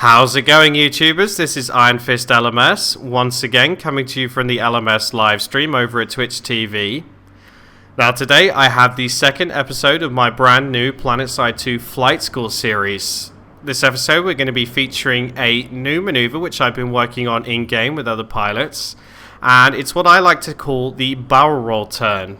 How's it going, YouTubers? This is IronfistLMS, once again coming to you from the LMS live stream over at Twitch TV. Now today I have the second episode of my brand new Planetside Flight School series. This episode we're going to be featuring a new maneuver which I've been working on in-game with other pilots, and it's what I like to call the barrel roll turn.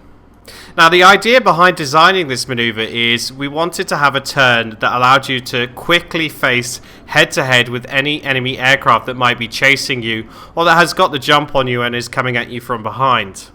Now the idea behind designing this maneuver is we wanted to have a turn that allowed you to quickly face head-to-head with any enemy aircraft that might be chasing you or that has got the jump on you and is coming at you from behind.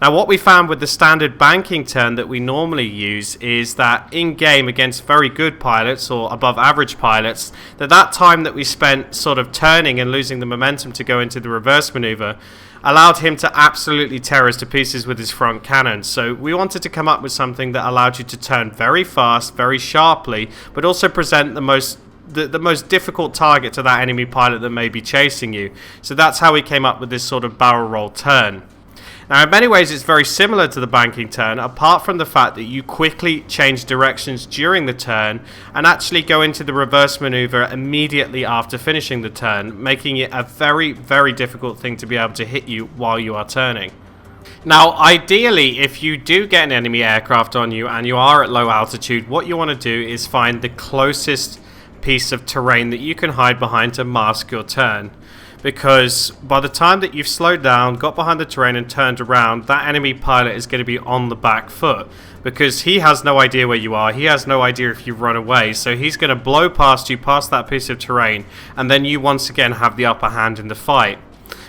Now what we found with the standard banking turn that we normally use is that in-game against very good pilots or above average pilots, that time that we spent sort of turning and losing the momentum to go into the reverse maneuver allowed him to absolutely tear us to pieces with his front cannon. So we wanted to come up with something that allowed you to turn very fast, very sharply, but also present the most difficult target to that enemy pilot that may be chasing you. So that's how we came up with this sort of barrel roll turn. Now in many ways it's very similar to the banking turn, apart from the fact that you quickly change directions during the turn and actually go into the reverse maneuver immediately after finishing the turn, making it a very, very difficult thing to be able to hit you while you are turning. Now ideally, if you do get an enemy aircraft on you and you are at low altitude, what you want to do is find the closest piece of terrain that you can hide behind to mask your turn. Because by the time that you've slowed down, got behind the terrain and turned around, that enemy pilot is going to be on the back foot. Because he has no idea where you are, he has no idea if you've run away, so he's going to blow past you, past that piece of terrain, and then you once again have the upper hand in the fight.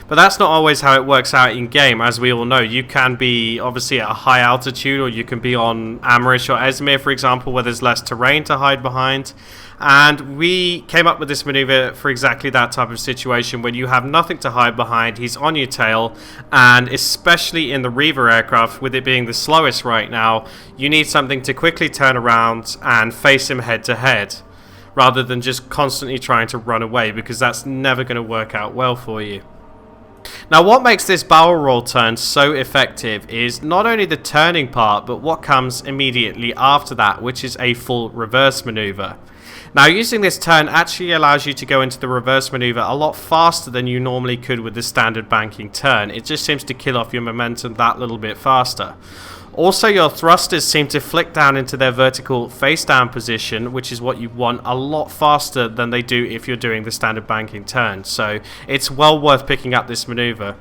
But that's not always how it works out in game. As we all know, you can be obviously at a high altitude, or you can be on Amerish or Esmir, for example, where there's less terrain to hide behind. And we came up with this maneuver for exactly that type of situation when you have nothing to hide behind, he's on your tail, and especially in the Reaver aircraft, with it being the slowest right now, you need something to quickly turn around and face him head to head, rather than just constantly trying to run away, because that's never going to work out well for you. Now what makes this barrel roll turn so effective is not only the turning part, but what comes immediately after that, which is a full reverse maneuver. Now using this turn actually allows you to go into the reverse maneuver a lot faster than you normally could with the standard banking turn. It just seems to kill off your momentum that little bit faster. Also, your thrusters seem to flick down into their vertical face down position, which is what you want, a lot faster than they do if you're doing the standard banking turn. So it's well worth picking up this maneuver.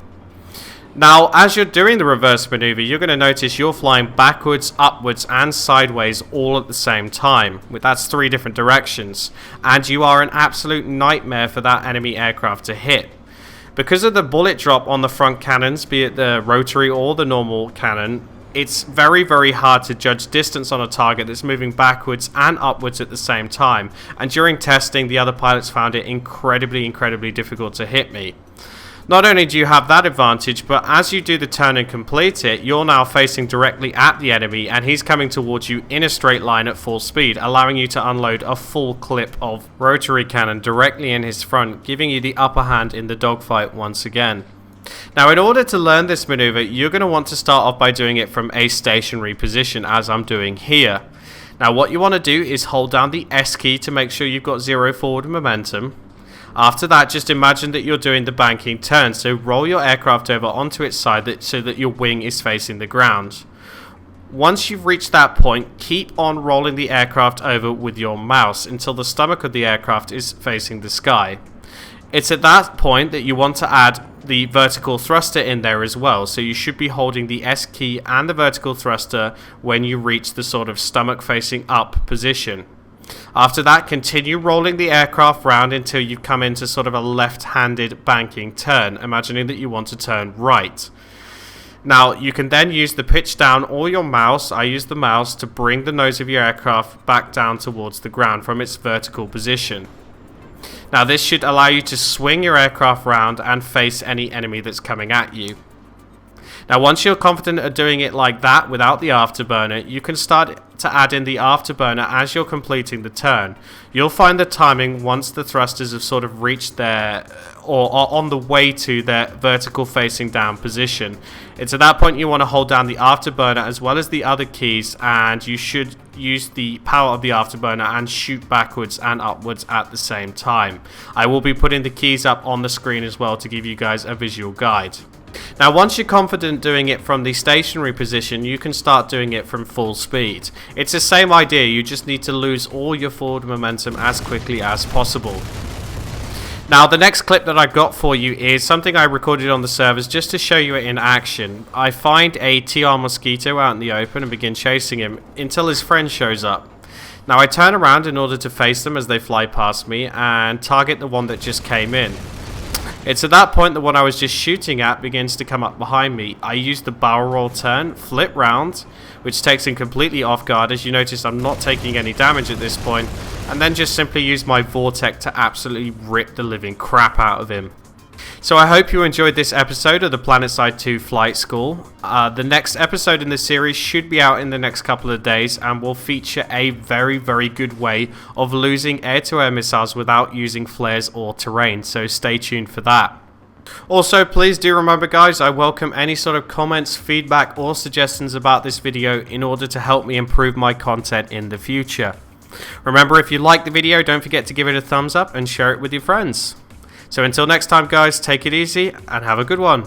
Now, as you're doing the reverse maneuver, you're going to notice you're flying backwards, upwards, and sideways all at the same time. That's 3 different directions. And you are an absolute nightmare for that enemy aircraft to hit. Because of the bullet drop on the front cannons, be it the rotary or the normal cannon, it's very, very hard to judge distance on a target that's moving backwards and upwards at the same time. And during testing, the other pilots found it incredibly difficult to hit me. Not only do you have that advantage, but as you do the turn and complete it, you're now facing directly at the enemy and he's coming towards you in a straight line at full speed, allowing you to unload a full clip of rotary cannon directly in his front, giving you the upper hand in the dogfight once again. Now in order to learn this maneuver, you're going to want to start off by doing it from a stationary position, as I'm doing here. Now what you want to do is hold down the S key to make sure you've got 0 forward momentum. After that, just imagine that you're doing the banking turn, so roll your aircraft over onto its side so that your wing is facing the ground. Once you've reached that point, keep on rolling the aircraft over with your mouse until the stomach of the aircraft is facing the sky. It's at that point that you want to add the vertical thruster in there as well, so you should be holding the S key and the vertical thruster when you reach the sort of stomach facing up position. After that, continue rolling the aircraft round until you come into sort of a left-handed banking turn, imagining that you want to turn right. Now, you can then use the pitch down or your mouse, I use the mouse, to bring the nose of your aircraft back down towards the ground from its vertical position. Now, this should allow you to swing your aircraft round and face any enemy that's coming at you. Now once you're confident at doing it like that without the afterburner, you can start to add in the afterburner as you're completing the turn. You'll find the timing once the thrusters have sort of reached their, or are on the way to their vertical facing down position. It's at that point you want to hold down the afterburner as well as the other keys, and you should use the power of the afterburner and shoot backwards and upwards at the same time. I will be putting the keys up on the screen as well to give you guys a visual guide. Now once you're confident doing it from the stationary position, you can start doing it from full speed. It's the same idea, you just need to lose all your forward momentum as quickly as possible. Now the next clip that I've got for you is something I recorded on the servers just to show you it in action. I find a TR Mosquito out in the open and begin chasing him until his friend shows up. Now I turn around in order to face them as they fly past me and target the one that just came in. It's at that point the one I was just shooting at begins to come up behind me. I use the barrel roll turn, flip round, which takes him completely off guard. As you notice, I'm not taking any damage at this point, and then just simply use my vortex to absolutely rip the living crap out of him. So I hope you enjoyed this episode of the Planetside 2 Flight School. The next episode in the series should be out in the next couple of days and will feature a very good way of losing air-to-air missiles without using flares or terrain, so stay tuned for that. Also, please do remember guys, I welcome any sort of comments, feedback or suggestions about this video in order to help me improve my content in the future. Remember, if you like the video, don't forget to give it a thumbs up and share it with your friends. So until next time guys, take it easy and have a good one.